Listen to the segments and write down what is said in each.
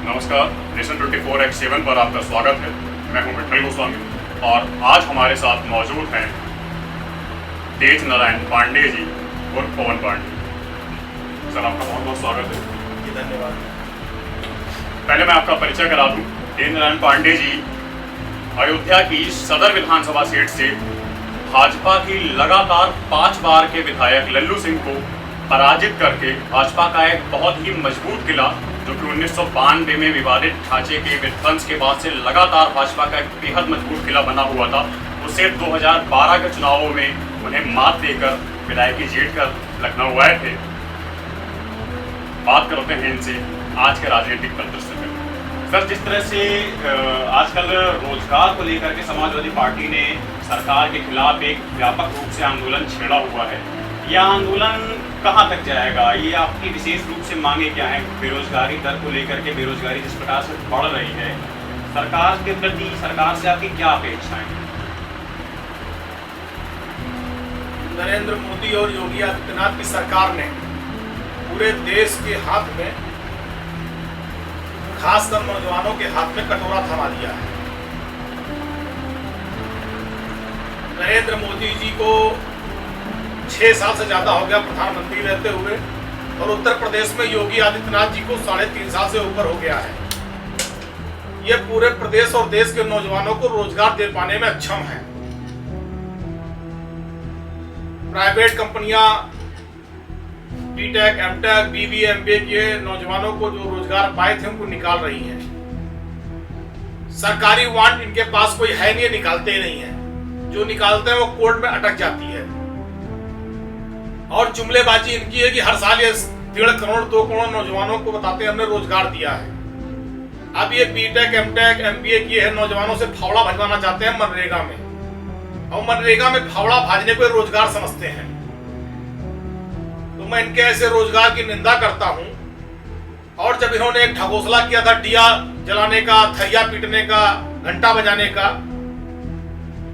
नमस्कार, nation 24x7 पर आपका स्वागत है। मैं हूं विठल गोस्वामी और आज हमारे साथ मौजूद हैं तेज नारायण पांडे जी और पवन पांडे। सर, आपका बहुत बहुत स्वागत है जी। धन्यवाद। पहले मैं आपका परिचय करा दूं। तेज नारायण पांडे जी अयोध्या की सदर विधानसभा सीट से भाजपा की लगातार 5 बार के विधायक लल्लू सिंह को पराजित करके भाजपा का एक बहुत ही मजबूत किला, जो कि 1992 में विवादित ढांचे के विध्वंस के बाद से लगातार भाजपा का एक बेहद मजबूत किला बना हुआ था, उससे 2012 के चुनावों में उन्हें मात देकर विधायकी जीत कर लखनऊ आए थे। बात करते हैं इनसे आज के राजनीतिक परिदृश्य में। सर, जिस तरह से आजकल रोजगार को लेकर के समाजवादी पार्टी ने सरकार के खिलाफ एक व्यापक रूप से आंदोलन छेड़ा हुआ है, यह आंदोलन कहाँ तक जाएगा? ये आपकी विशेष रूप से मांगे क्या है? बेरोजगारी दर को लेकर के, बेरोजगारी जिस प्रकार से बढ़ रही है, सरकार के प्रति सरकार से आपकी क्या अपेक्षाएं हैं? नरेंद्र मोदी और योगी आदित्यनाथ की सरकार ने पूरे देश के हाथ में, खासकर नौजवानों के हाथ में कटोरा थमा दिया है। नरेंद्र मोदी जी को 6 साल से ज्यादा हो गया प्रधानमंत्री रहते हुए, और उत्तर प्रदेश में योगी आदित्यनाथ जी को 3.5 साल से ऊपर हो गया है। ये पूरे प्रदेश और देश के नौजवानों को रोजगार दे पाने में अक्षम है। प्राइवेट कंपनियां बीटेक, एमटेक, बीबीए, एमबीए के नौजवानों को जो रोजगार पाए थे उनको निकाल रही हैं। सरकारी वांट इनके पास कोई है नहीं, निकालते ही नहीं है। जो निकालते हैं वो कोर्ट में अटक जाती है। और जुमलेबाजी इनकी है कि हर साल ये 1.5 करोड़ 2 करोड़ नौजवानों को बताते हैं हमने रोजगार दिया है। अब ये बीटेक, एमटेक, एमबीए किए हैं नौजवानों से फावड़ा भजवाना चाहते हैं मनरेगा में, और मनरेगा में फावड़ा भाजने को रोजगार समझते हैं। तो मैं इनके ऐसे रोजगार की निंदा करता हूं। और जब इन्होंने एक ढकोसला किया था दिया जलाने का, थैया पीटने का, घंटा बजाने का,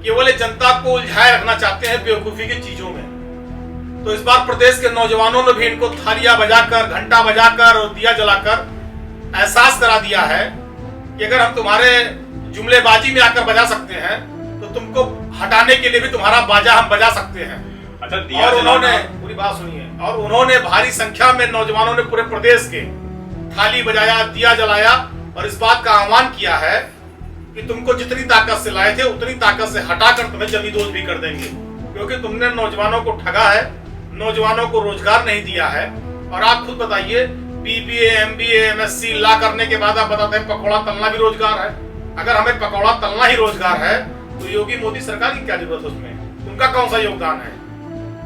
केवल जनता को उलझाए रखना चाहते हैं बेवकूफी की चीजों में। तो इस बार प्रदेश के नौजवानों ने भी इनको थालियां बजाकर, घंटा बजाकर और दिया जलाकर एहसास करा दिया है कि अगर हम तुम्हारे जुमलेबाजी में आकर बजा सकते हैं तो तुमको हटाने के लिए भी तुम्हारा बाजा हम बजा सकते हैं। अच्छा, दिया और उन्होंने, पूरी बात सुनिए, और उन्होंने भारी संख्या में नौजवानों ने पूरे प्रदेश के थाली बजाया, दिया जलाया और इस बात का आह्वान किया है कि तुमको जितनी ताकत से लाए थे उतनी ताकत से हटाकर तुम्हें जमींदोज भी कर देंगे, क्योंकि तुमने नौजवानों को ठगा है, नौजवानों को रोजगार नहीं दिया है। और आप खुद बताइए, बीबीए, एमबीए, एमएससी ला करने के बाद आप बताते हैं पकौड़ा तलना भी रोजगार है। अगर हमें पकौड़ा तलना ही रोजगार है तो योगी मोदी सरकार की क्या जरूरत है? उसमें उनका कौन सा योगदान है?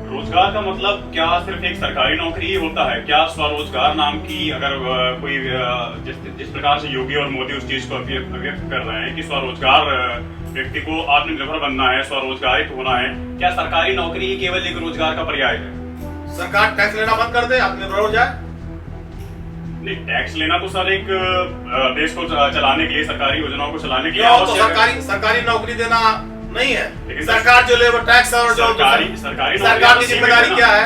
रोजगार का मतलब क्या सिर्फ एक सरकारी नौकरी ही होता है? क्या स्वरोजगार नाम की अगर कोई जिस प्रकार से योगी और मोदी उस चीज को अभिव्यक्त कर रहे हैं कि स्वरोजगार व्यक्ति को आत्मनिर्भर बनना है, स्वरोजगारित होना है, क्या सरकारी नौकरी ही केवल एक रोजगार का पर्याय है? सरकार टैक्स लेना बंद कर दे, आत्मनिर्भर हो जाए। नहीं, टैक्स लेना तो सर एक देश को चलाने के लिए, सरकारी योजनाओं को चलाने के लिए तो सरकारी नौकरी देना नहीं है। लेकिन सरकार जो लेबर टैक्स और जो सरकार की जिम्मेदारी क्या है?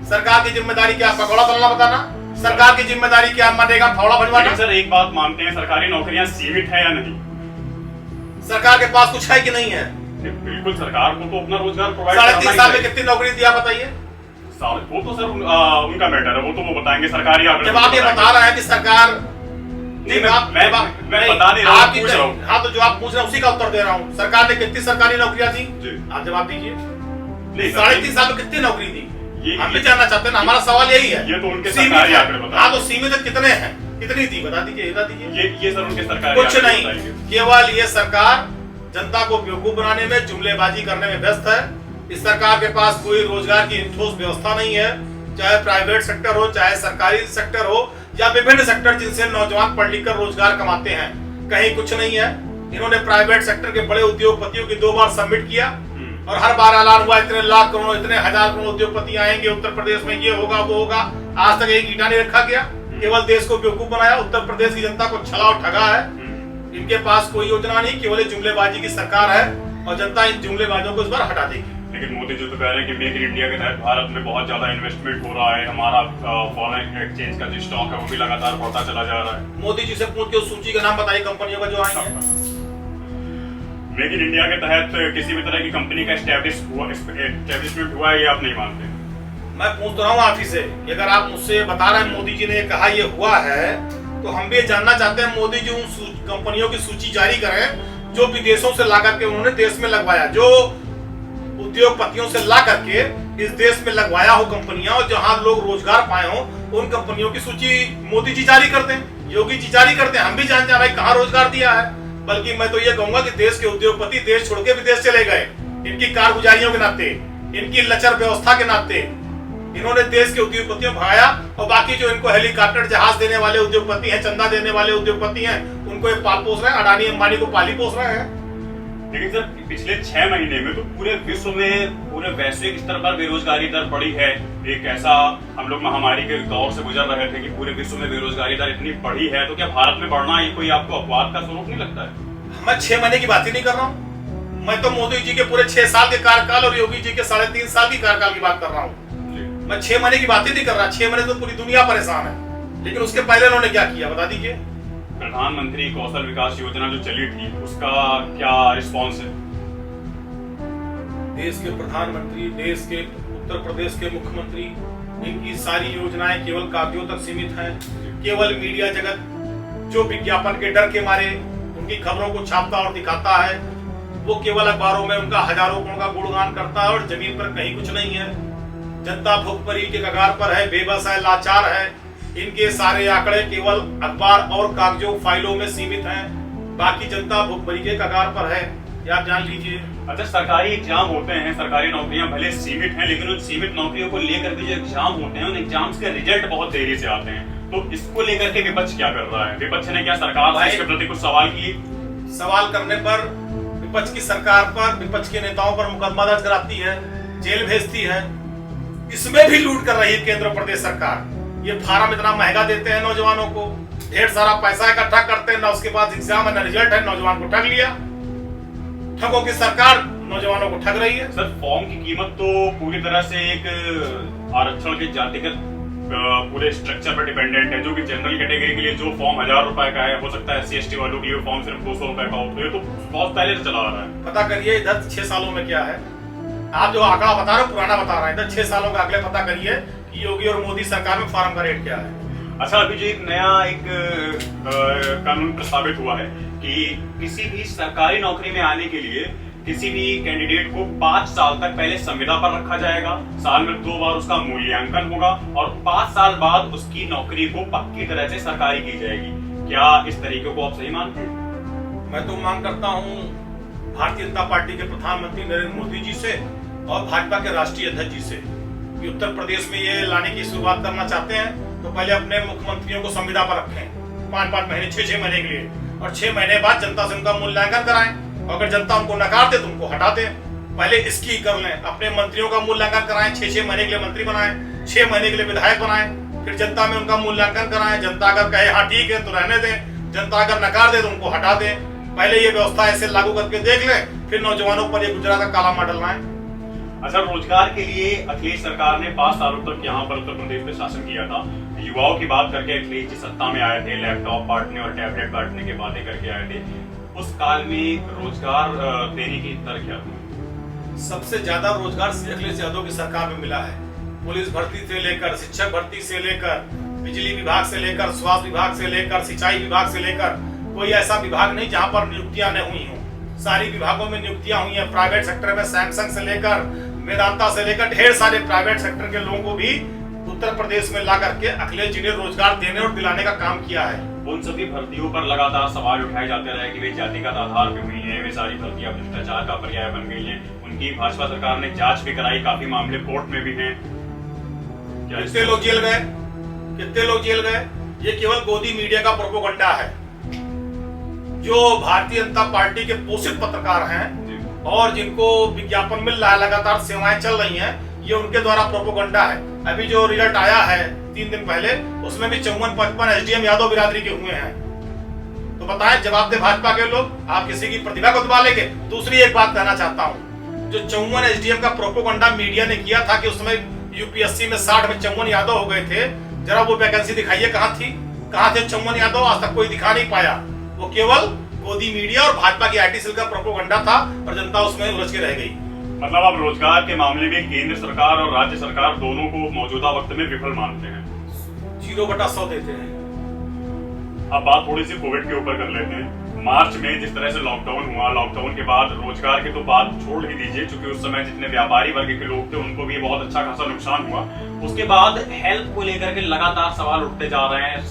सरकार की जिम्मेदारी क्या? पकौड़ा तलना बताना। सरकार की जिम्मेदारी क्या? मनरेगा फावड़ा भजवाना। सर, एक बात मानते हैं, सरकारी नौकरियां सीमित है या नहीं? सरकार के पास कुछ है कि नहीं है? बिल्कुल, सरकार को तो अपना रोजगार प्रोवाइड 3.5 साल में कितनी नौकरी दिया बताइए? वो तो सर उनका मैटर है, वो तो वो बताएंगे सरकारी आंकड़े। जब आप ये बता रहे हैं कि सरकार, मैं बता नहीं रहा हूं, पूछ रहा हूं। हाँ, तो जो आप पूछ रहे हैं उसी का उत्तर दे रहा हूँ। सरकार ने कितनी सरकारी नौकरियां दी? आप जवाब दीजिए। 3.5 साल में कितनी नौकरी दी? हम भी जानना चाहते हैं ना, हमारा सवाल यही है। ये तो उनके सरकारी आंकड़े बताएं। हाँ, तो सीमित कितने हैं, कितनी दी बता दीजिए, बता दीजिए। ये सर उनके सरकारी कुछ नहीं, केवल ये सरकार जनता को बेवकूफ बनाने में, जुमलेबाजी करने में व्यस्त है। इस सरकार के पास कोई रोजगार की ठोस व्यवस्था नहीं है, चाहे प्राइवेट सेक्टर हो, चाहे सरकारी सेक्टर हो, या विभिन्न सेक्टर जिनसे नौजवान पढ़ लिख कर रोजगार कमाते हैं, कहीं कुछ नहीं है। इन्होंने प्राइवेट सेक्टर के बड़े उद्योगपतियों की 2 बार सबमिट किया और हर बार ऐलान हुआ इतने लाख करोड़, इतने हजार करोड़ उद्योगपति आएंगे उत्तर प्रदेश में, ये होगा वो होगा। आज तक एक ईंटा नहीं रखा गया, केवल देश को बेवकूफ बनाया, उत्तर प्रदेश की जनता को छला और ठगा है। इनके पास कोई योजना नहीं, केवल जुमलेबाजी की सरकार है और जनता इन जुमलेबाजों को इस बार हटा देगी। लेकिन मोदी जी तो कह रहे हैं कि मेक इन इंडिया के तहत भारत में बहुत ज्यादा इन्वेस्टमेंट हो रहा है, हमारा फॉरेन एक्सचेंज का जो स्टॉक है वो भी लगातार बढ़ता चला जा रहा है। मोदी जी से पूछ के उस सूची का नाम बताइए कंपनियों का जो आई है। मेक इन इंडिया के तहत किसी भी तरह की कंपनी का एस्टेब्लिशमेंट हुआ है, ये आप नहीं मानते? मैं पूछ तो रहा हूँ आप ही से कि अगर आप मुझसे बता रहे हैं मोदी जी ने कहा ये हुआ है, तो हम भी ये जानना चाहते हैं मोदी जी उन कंपनियों की सूची जारी करें जो विदेशों से ला करके उन्होंने देश में लगवाया, जो उद्योगपतियों से ला करके इस देश में लगवाया हो कंपनियां और जहां लोग रोजगार पाए हो, उन कंपनियों की सूची मोदी जी जारी करते हैं, योगी जी जारी करते हैं। हम भी जानते हैं भाई कहाँ रोजगार दिया है। बल्कि मैं तो ये कहूंगा कि देश के उद्योगपति देश छोड़ के विदेश चले गए, इनकी कारगुजारियों के नाते, इनकी लचर व्यवस्था के नाते इन्होंने देश के उद्योगपतियों भगाया, और बाकी जो इनको हेलीकॉप्टर जहाज देने वाले उद्योगपति हैं, चंदा देने वाले उद्योगपति हैं, उनको ये पाल पोस रहे हैं, अडानी अंबानी को पाली पोस रहे हैं। लेकिन सर पिछले 6 महीने में तो पूरे विश्व में, पूरे वैश्विक स्तर पर बेरोजगारी दर बढ़ी है। एक ऐसा हम लोग महामारी के दौर से गुजर रहे थे कि पूरे विश्व में बेरोजगारी दर इतनी बढ़ी है, तो क्या भारत में बढ़ना ये कोई आपको अपवाद का स्वरूप नहीं लगता है? मैं 6 महीने की बात ही नहीं कर रहा हूँ, मैं तो मोदी जी के पूरे 6 साल के कार्यकाल और योगी जी के 3.5 साल की कार्यकाल की बात कर रहा हूँ। मैं 6 महीने की बात ही नहीं कर रहा। 6 महीने तो पूरी दुनिया परेशान है, लेकिन उसके पहले उन्होंने क्या किया बता दीजिए। प्रधानमंत्री कौशल विकास योजना जो चली थी उसका क्या रिस्पॉन्स है? देश के प्रधानमंत्री, देश के उत्तर प्रदेश के मुख्यमंत्री, इनकी सारी योजनाएं केवल कागजों तक सीमित हैं। केवल मीडिया जगत जो विज्ञापन के डर के मारे उनकी खबरों को छापता और दिखाता है, वो केवल अखबारों में उनका हजारों करोड़ का गुणगान करता है और जमीन पर कहीं कुछ नहीं है। जनता भुखमरी के कगार पर है, बेबस है, लाचार है। इनके सारे आंकड़े केवल अखबार और कागजों फाइलों में सीमित हैं। बाकी जनता भुखमरी के कगार पर है, ये आप जान लीजिए। अच्छा, सरकारी एग्जाम होते हैं, सरकारी नौकरियां भले सीमित हैं, लेकिन उन सीमित नौकरियों को लेकर के जो एग्जाम होते हैं, उन एग्जाम्स के रिजल्ट बहुत देरी से आते हैं। तो इसको लेकर के विपक्ष क्या कर रहा है? विपक्ष ने क्या सरकार से इसके प्रति कुछ सवाल किए? सवाल करने पर विपक्ष की सरकार पर, विपक्ष के नेताओं पर मुकदमा दर्ज कराती है, जेल भेजती है। इसमें भी लूट कर रही है केंद्र प्रदेश सरकार। ये फार्म इतना महंगा देते हैं नौजवानों को, ढेर सारा पैसा इकट्ठा करते हैं, ना उसके बाद एग्जाम है ना रिजल्ट है, नौजवान को ठग लिया। ठगों की सरकार नौजवानों को ठग रही है। सर, फॉर्म की कीमत तो पूरी तरह से एक आरक्षण के जातिगत पूरे स्ट्रक्चर पर डिपेंडेंट है, जो कि जनरल कैटेगरी के लिए जो फॉर्म 1000 रुपए का है, हो सकता है SC ST वालों के लिए फॉर्म सिर्फ 200 रुपए का हो। तो ये तो बहुत पहले से चला आ रहा है। पता करिए इधर 6 सालों में क्या है। आप जो आंकड़ा बता रहे हो पुराना बता रहे हैं, इधर 6 सालों का अगले पता करिए कि योगी और मोदी सरकार में फार्म का रेट क्या है। अच्छा, अभी जो एक नया कानून प्रस्तावित हुआ है कि किसी भी सरकारी नौकरी में आने के लिए किसी भी कैंडिडेट को 5 साल तक पहले संविदा पर रखा जाएगा, साल में 2 बार उसका मूल्यांकन होगा और 5 साल बाद उसकी नौकरी को पक्की तरह से सरकारी की जाएगी। क्या इस तरीके को आप सही मानते हैं? मैं तो मांग करता हूँ भारतीय जनता पार्टी के प्रधानमंत्री नरेंद्र मोदी जी से और भाजपा के राष्ट्रीय अध्यक्ष जी से कि उत्तर प्रदेश में ये लाने की शुरुआत करना चाहते हैं तो पहले अपने मुख्यमंत्रियों को संविदा पर रखें 5-5 महीने, 6-6 महीने के लिए, और 6 महीने बाद जनता से उनका मूल्यांकन कराएं। अगर जनता उनको नकार दे तो उनको हटा दें। पहले इसकी कर लें, अपने मंत्रियों का मूल्यांकन कराएं, 6-6 महीने के लिए मंत्री बनाएं, 6 महीने के लिए विधायक बनाएं, फिर जनता में उनका मूल्यांकन कराएं। जनता अगर कहे हाँ ठीक है तो रहने दें, जनता अगर नकार दे तो उनको हटा दें। पहले ये व्यवस्था ऐसे लागू करके देख लें, फिर नौजवानों पर ये गुजरात का काला मार डलना है। अच्छा, रोजगार के लिए अखिलेश सरकार ने 5 सालों तक यहाँ पर उत्तर प्रदेश में शासन किया था। युवाओं की बात करके अखिलेश जी सत्ता में आए थे, लैपटॉप बांटने और टैबलेट बांटने की बातें करके आए थे। उस काल में रोजगार देने की दर क्या थी? सबसे ज्यादा रोजगार अखिलेश यादव की सरकार में मिला है। पुलिस भर्ती से लेकर, शिक्षक भर्ती से लेकर, बिजली विभाग से लेकर, स्वास्थ्य विभाग से लेकर, सिंचाई विभाग से लेकर, कोई ऐसा विभाग नहीं जहां पर नियुक्तियां न हुई हों। सारी विभागों में नियुक्तियां हुई हैं। प्राइवेट सेक्टर में सैमसंग से लेकर वेदांता से लेकर ढेर सारे प्राइवेट सेक्टर के लोगों को भी उत्तर प्रदेश में ला करके अखिलेश जी ने रोजगार देने और दिलाने का काम किया है। उन सभी भर्तियों पर लगातार सवाल उठाए जाते रहे कि वे जातिगत आधार पे हुई हैं, वे सारी भर्तियां भ्रष्टाचार का पर्याय बन गई हैं। उनकी भाजपा सरकार ने जांच भी कराई, काफी मामले कोर्ट में भी हैं। कितने लोग जेल गए, कितने लोग जेल गए? ये केवल गोदी मीडिया का प्रोपोगंडा है। जो भारतीय जनता पार्टी के पोषित पत्रकार हैं और जिनको विज्ञापन मिल रहा है, लगातार सेवाएं चल रही हैं, ये उनके द्वारा प्रोपोगंडा है। अभी जो रिजल्ट आया है 3 दिन पहले, उसमें भी 54-55 SDM यादव बिरादरी के हुए हैं। तो बताएं, जवाब दे भाजपा के लोग, आप किसी की प्रतिभा को दबा लेंगे? दूसरी एक बात कहना चाहता हूं, जो 54 एसडीएम का प्रोपोगंडा मीडिया ने किया था कि उस समय यूपीएससी में 60 में 54 यादव हो गए थे, जरा वो वैकेंसी दिखाइए कहाँ थी, कहाँ थे 54 यादव? आज तक कोई दिखा नहीं पाया। वो केवल गोदी मीडिया और भाजपा की आईटी सेल का प्रोपोगंडा था और जनता उसमें उलझ के रह गई। मतलब आप रोजगार के मामले में केंद्र सरकार और राज्य सरकार दोनों को मौजूदा वक्त में विफल मानते हैं। 0/100 देते हैं। अब बात थोड़ी सी कोविड के ऊपर कर लेते हैं। मार्च में जिस तरह से लॉकडाउन हुआ, लॉकडाउन के बाद रोजगार की तो बात छोड़ ही दीजिए, क्योंकि उस समय जितने व्यापारी वर्ग के लोग थे उनको भी बहुत अच्छा खासा नुकसान हुआ। उसके बाद हेल्थ को लेकर के लगातार सवाल उठते जा रहे हैं।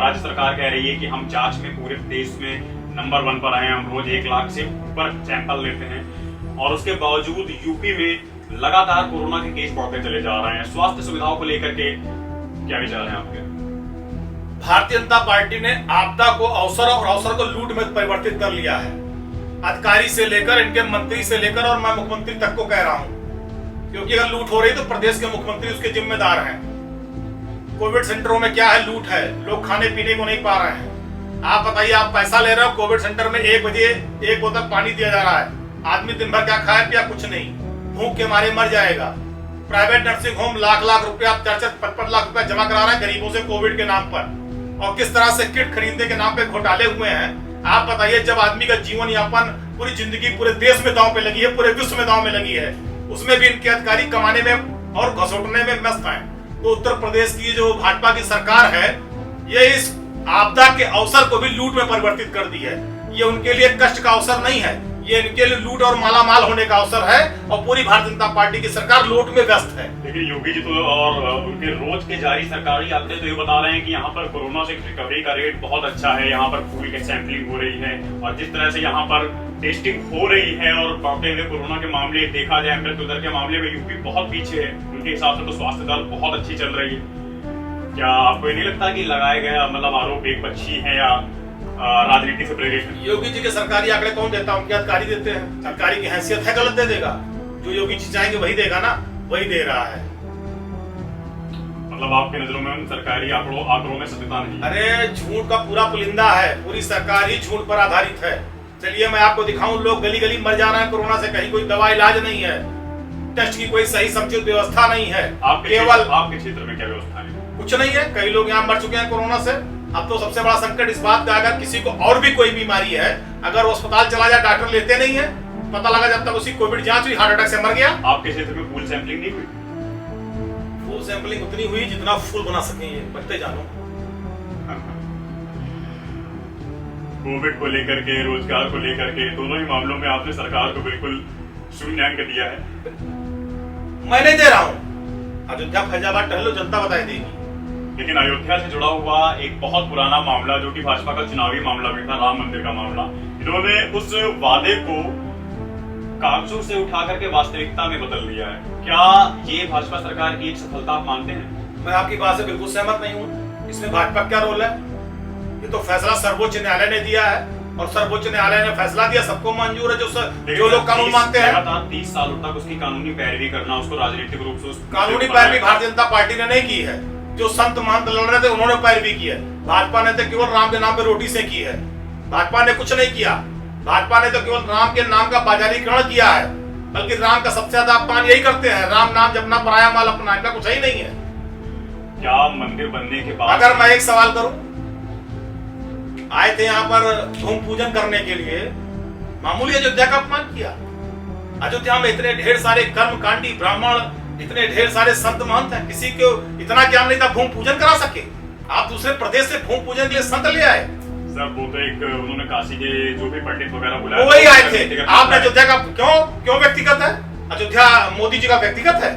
राज्य सरकार कह रही है कि हम जांच में पूरे देश में नंबर 1 पर आए, हम रोज 1 लाख से ऊपर सैंपल लेते हैं, और उसके बावजूद यूपी में लगातार कोरोना के केस बढ़ते चले जा रहे हैं। स्वास्थ्य सुविधाओं को लेकर के क्या विचार हैं आपके? भारतीय जनता पार्टी ने आपदा को अवसर और अवसर को लूट में परिवर्तित कर लिया है। अधिकारी से लेकर इनके मंत्री से लेकर और मैं मुख्यमंत्री तक को कह रहा हूं, क्योंकि अगर लूट हो रही तो प्रदेश के मुख्यमंत्री उसके जिम्मेदार हैं। कोविड सेंटरों में क्या है? लूट है। लोग खाने पीने को नहीं पा रहे हैं। आप बताइए, आप पैसा ले रहे हो, कोविड सेंटर में 1 बजे 1 बोतल पानी दिया जा रहा है, आदमी दिन भर क्या खाए पिया? कुछ नहीं, भूख के मारे मर जाएगा। प्राइवेट नर्सिंग होम लाख रुपया, 4-5 लाख रुपया जमा करा रहे हैं गरीबों से कोविड के नाम पर, और किस तरह से किट खरीदने के नाम पे घोटाले हुए हैं। आप बताइए, जब आदमी का जीवन यापन, पूरी जिंदगी पूरे देश में दांव पे लगी है, पूरे विश्व में दांव में लगी है, उसमें भी इनके अधिकारी कमाने में और घसोटने में मस्त हैं। तो उत्तर प्रदेश की जो भाजपा की सरकार है, ये इस आपदा के अवसर को भी लूट में परिवर्तित कर दी है। ये उनके लिए कष्ट का अवसर नहीं है, ये इनके लिए लूट और मालामाल होने का अवसर है, और पूरी भारतीय जनता पार्टी की सरकार लूट में व्यस्त है। लेकिन योगी जी तो और उनके रोज के जारी सरकारी आंकड़े तो ये बता रहे हैं कि यहाँ पर कोरोना से रिकवरी का रेट बहुत अच्छा है, यहाँ पर फूल की सैंपलिंग हो रही है, और जिस तरह से यहाँ पर टेस्टिंग हो रही है और बढ़ते हुए कोरोना के मामले देखा जाए, मृत्यु दर के मामले में यूपी बहुत पीछे है। उनके हिसाब से तो स्वास्थ्य दर बहुत अच्छी चल रही है। क्या आपको नहीं लगता कि लगाए गए मतलब आरोप एक पक्षी है या राजनीति से प्रेरित है? योगी जी के सरकारी आंकड़े कौन देता है? उनके अधिकारी देते हैं। सरकारी की हैसियत है, गलत दे देगा। जो योगी जी चाहेंगे वही देगा ना, वही दे रहा है। मतलब आपकी नजरों में उन सरकारी आंकड़ों में सत्यता नहीं? अरे झूठ का पूरा पुलिंदा है, पूरी सरकार ही झूठ पर आधारित है। चलिए मैं आपको दिखाऊं, लोग गली गली मर जा रहे हैं कोरोना से, कहीं कोई दवा इलाज नहीं है, टेस्ट की कोई सही समुचित व्यवस्था नहीं है। केवल आपके क्षेत्र में क्या व्यवस्था है? कुछ नहीं है। कई लोग यहाँ मर चुके हैं कोरोना से। अब तो सबसे बड़ा संकट इस बात का, अगर किसी को और भी कोई बीमारी है, अगर वो अस्पताल चला जाए, डॉक्टर लेते नहीं है, पता लगा जब तक उसकी कोविड जांच हुई, हार्ट अटैक से मर गया। आपके क्षेत्र में फूल सैंपलिंग नहीं हुई? फूल सैंपलिंग उतनी हुई जितना फूल बना सके, ये बढ़ते जानो। कोविड को लेकर के, रोजगार को लेकर के, दोनों ही मामलों में आपने सरकार को बिल्कुल शून्य अंक दिया है। मैं नहीं दे रहा हूँ। अयोध्या फैजाबाद टहलो, जनता बताई देगी। लेकिन अयोध्या से जुड़ा हुआ एक बहुत पुराना मामला, जो कि भाजपा का चुनावी मामला भी था, राम मंदिर का मामला, इन्होंने उस वादे को कागजों से उठा करके वास्तविकता में बदल दिया है। क्या ये भाजपा सरकार की एक सफलता आप मानते हैं? मैं आपकी बात से बिल्कुल सहमत नहीं हूँ। इसमें भाजपा क्या रोल है? ये तो फैसला सर्वोच्च न्यायालय ने दिया है, और सर्वोच्च न्यायालय ने फैसला दिया, सबको मंजूर है। जो लोग कानून मानते हैं, 30 सालों तक उसकी कानूनी पैरवी करना, उसको राजनीतिक रूप से कानूनी पैरवी भारतीय जनता पार्टी ने नहीं की है। जो संत महंत लड़ रहे थे उन्होंने पैरवी की है। भाजपा ने तो केवल राम के नाम पे रोटी से की है। भाजपा ने कुछ नहीं किया। भाजपा ने तो केवल राम के नाम का बाजारीकरण किया है, बल्कि राम का सबसे ज्यादा अपमान यही करते हैं, राम नाम जपना, पराया माल अपना, इनका कुछ ही नहीं है। क्या मंदिर बनने के बाद, अगर मैं एक सवाल करूं, आए थे यहाँ पर धूम पूजन करने के लिए, मामूली अयोध्या का अपमान किया। अयोध्या में इतने ढेर सारे कर्मकांडी ब्राह्मण, इतने ढेर सारे संत महंत हैं, किसी को इतना ज्ञान नहीं था भूमि पूजन करा सके। आप दूसरे प्रदेश से भूमि पूजन के लिए संत ले आए। सर वो तो एक उन्होंने काशी के जो भी पंडित वगैरह बुलाए, वही आए थे। आपने अयोध्या का क्यों व्यक्तिगत है? अयोध्या मोदी जी का व्यक्तिगत है,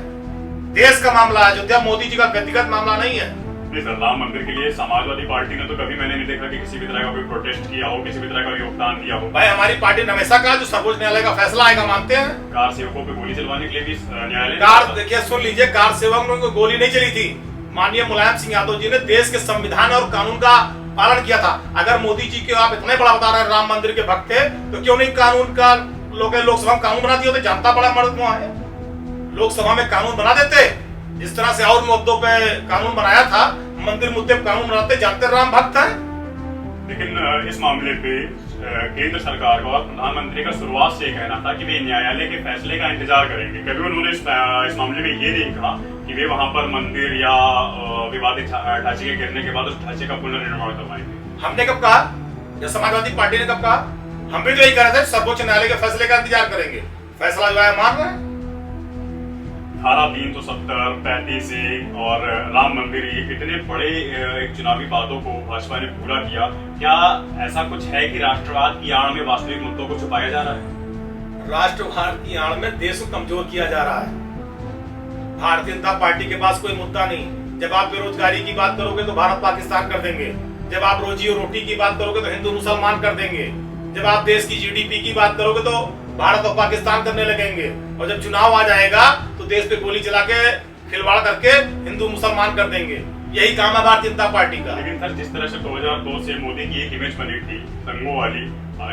देश का मामला है। अयोध्या मोदी जी का व्यक्तिगत मामला नहीं है। नहीं सर, राम मंदिर के लिए समाजवादी पार्टी ने तो कभी मैंने नहीं देखा कि किसी भी तरह का कोई प्रोटेस्ट किया हो, किसी भी तरह का योगदान दिया हो। भाई हमारी पार्टी ने हमेशा कहा जो सर्वोच्च न्यायालय का फैसला आएगा मानते हैं। कार सेवकों पे गोली चलवाने के लिए भी न्यायालय, कार देखिए सुन लीजिए, कार सेवक को गोली नहीं चली थी। माननीय मुलायम सिंह यादव जी ने देश के संविधान और कानून का पालन किया था। अगर मोदी जी के आप इतने बड़ा बता रहे हैं राम मंदिर के भक्त थे, तो क्यों नहीं कानून का लोकसभा में कानून बना दिया होते? जनता बड़ा मर्द वहां है, लोकसभा में कानून बना देते। जिस तरह से और मुद्दों पे कानून बनाया था, मंदिर मुद्दे पे कानून बनाते। जानते राम भक्त हैं, लेकिन इस मामले पे केंद्र सरकार का और प्रधानमंत्री का शुरुआत से कहना था कि वे न्यायालय के फैसले का इंतजार करेंगे। कभी उन्होंने इस मामले में ये नहीं कहा कि वे वहां पर मंदिर या विवादित ढांचे के गिरने के बाद उस ढांचे का पुनर्निर्माण करवाएंगे। हमने कब कहा? या समाजवादी पार्टी ने कब कहा? हम भी तो यही कह रहे थे, सर्वोच्च न्यायालय के फैसले का इंतजार करेंगे। फैसला जो है मान रहे हैं। धारा 370, 35 और राम मंदिर, ये इतने बड़े एक चुनावी वादों को भाजपा ने पूरा किया। क्या ऐसा कुछ है कि राष्ट्रवाद की आड़ में वास्तविक मुद्दों को छुपाया जा रहा है? राष्ट्रवाद की आड़ में देश को कमजोर किया जा रहा है। भारतीय जनता पार्टी के पास कोई मुद्दा नहीं। जब आप बेरोजगारी की बात करोगे तो भारत पाकिस्तान कर देंगे। जब आप रोजी और रोटी की बात करोगे तो हिंदू मुसलमान कर देंगे। जब आप देश की जीडीपी की बात करोगे तो भारत और पाकिस्तान करने लगेंगे। और जब चुनाव आ जाएगा तो देश पे गोली चला के खिलवाड़ करके हिंदू मुसलमान कर देंगे। यही काम है भारतीय जनता पार्टी का। लेकिन सर, जिस तरह से 2002 से मोदी की एक इमेज बनी थी दंगों वाली,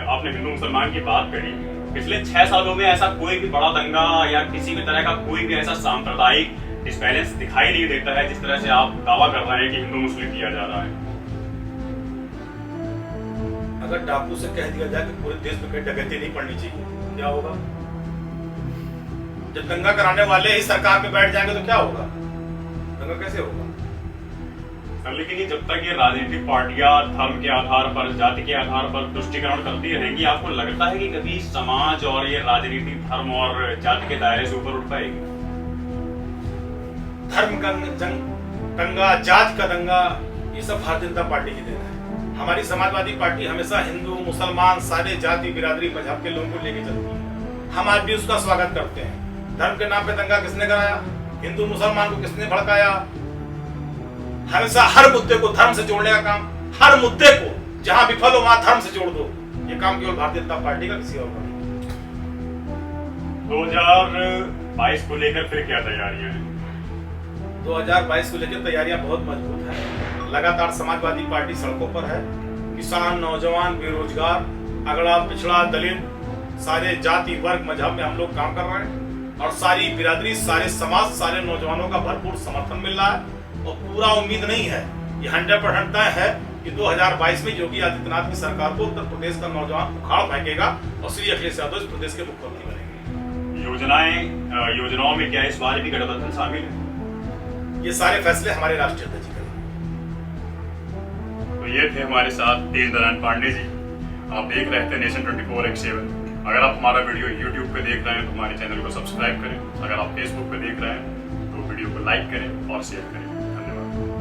आपने हिंदू मुसलमान की बात करी, पिछले 6 सालों में ऐसा कोई भी बड़ा दंगा या किसी भी तरह का कोई भी ऐसा सांप्रदायिक डिस्बैलेंस दिखाई नहीं देता है जिस तरह से आप दावा कर रहे हैं कि हिंदू मुस्लिम किया जा रहा है। अगर डाकू से कह दिया जाए कि पूरे देश में कहीं डकैती नहीं पड़नी चाहिए, क्या होगा? जब दंगा कराने वाले ही सरकार में बैठ जाएंगे तो क्या होगा? दंगा कैसे होगा? लेकिन ये जब तक ये राजनीतिक पार्टियां धर्म के आधार पर, जाति के आधार पर तुष्टिकरण करती रहेंगी, आपको लगता है कि कभी समाज और ये राजनीति धर्म और जाति के दायरे से ऊपर उठ पाएगी? धर्म का दंगा, जाति का दंगा, ये सब भारतीय जनता पार्टी की देन है। हमारी समाजवादी पार्टी हमेशा हिंदू मुसलमान सारे जाति बिरादरी मजहब के लोगों को लेके चलती है। हम आज भी उसका स्वागत करते हैं। धर्म के नाम पे दंगा किसने कराया? हिंदू मुसलमान को किसने भड़काया? हमेशा हर मुद्दे को धर्म से जोड़ने का काम, हर मुद्दे को जहां विफल हो वहां धर्म से जोड़ दो, ये काम केवल भारतीय जनता पार्टी का, किसी और का नहीं। 2022 को लेकर फिर क्या तैयारियां हैं? 2022 को लेकर तैयारियां बहुत मजबूत है। लगातार समाजवादी पार्टी सड़कों पर है। किसान, नौजवान, बेरोजगार, अगड़ा पिछड़ा, दलित, सारे जाति वर्ग मजहब में हम लोग काम कर रहे हैं और सारी बिरादरी, सारे समाज, सारे नौजवानों का भरपूर समर्थन मिल रहा है। और पूरा उम्मीद नहीं है, ये 100% तय है कि 2022 में योगी आदित्यनाथ की सरकार को उत्तर प्रदेश का नौजवान उखाड़ फेंकेगा और श्री अखिलेश यादव इस प्रदेश के मुख्यमंत्री बनेंगे। योजनाओं में क्या इस बार भी गठबंधन शामिल है? ये सारे फैसले हमारे राष्ट्रीय अध्यक्ष करेंगे। तो ये थे हमारे साथ तेज नारायण पांडे जी। आप देख रहे थे नेशन 24/7। अगर आप हमारा वीडियो YouTube पे देख रहे हैं तो हमारे चैनल को सब्सक्राइब करें। अगर आप Facebook पे देख रहे हैं तो वीडियो को लाइक करें और शेयर करें।